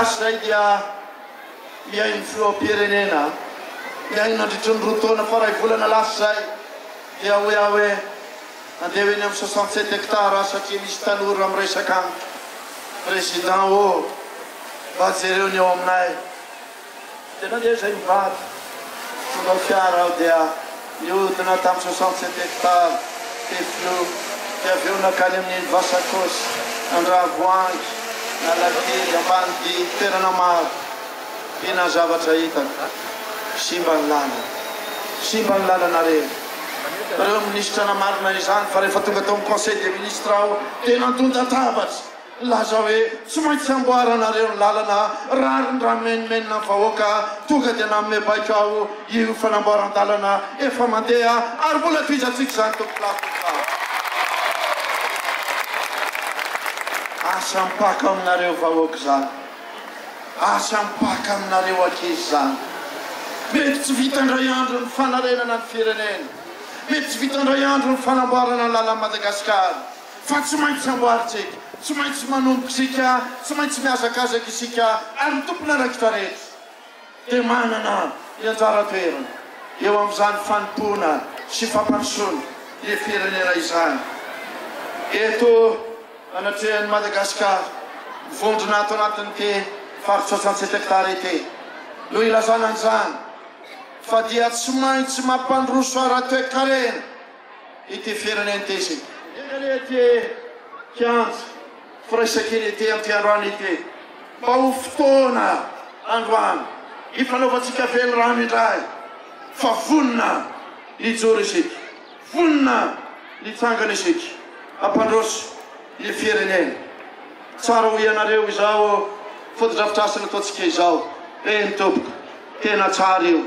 Lasciai dia influo Pirenena, dia ina di Rutona farai volana lasciai dia uawe andewe nem 67 hectares satria misy tanora am resaka président o vajereo ny eo aminay tena dia zay mivady tonga fiara aho dia niodina tamy 67 hectares teflo dia avy eo nakany amin'ny Vasakosy Andravoangy Nalakely Ambanidia toerana maro ina zavatra hitana simba ny lalana reo ministra namarina izany fa rehefa tonga tao amin'ny conseil des ministres aho tena andondan-tabatry laza hoe tsy maintsy amboaranareo ny lalana raha menimenina ny vahoaka tonga dia namebaiko aho io fanamboaran-dalana efa mandeha ary mbola toizatsika zany tompoplakoka asa mipaka aminareo vahoaka zany asa mipaka aminareo ankizy zany mety tsy vitandray andro ny fanarenana ny firenena mety tsy vitandray andro ny fanamboarana ny lalan'i Madagasikara fa tsy maintsy amboaritsika tsy maintsy manomboka isika tsy maintsy miazakazaka isika ary mitompona rakitra rehetra dia manana ny anjara toerana eo amin'izany fanompona sy fampandrosoana ny firenena izany eto anatrehan'ny Madagasikara mivondrona ato anatin'ity faritra 67 hectares ity no ilazana an'izany fa dia tsy maintsy mampandroso ara-toe-karena ity firenena ity isika eny ity kianja firaisakely ity amin'ity androany ity mba ho fotoana androany hifanaovantsika velo rano indray fa vonona hijoro isika vonona hitsangana isika hampandroso ny firenena tsara ho ianareo izao foto-drafitrasana ataontsika izao eny tompoko tena tsara io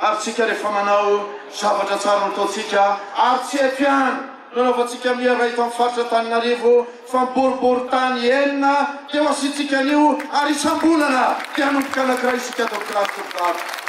ary tsika rehefa manao zavatra tsara no ataontsika ary tsy eto ihany nanaovantsika miara ito amin'ny faritra Antananarivo fa miboribory tany enina dia ho asitsika an'io ary isam-bolana dia hanomboka anankiray isika atao kilasy tompoko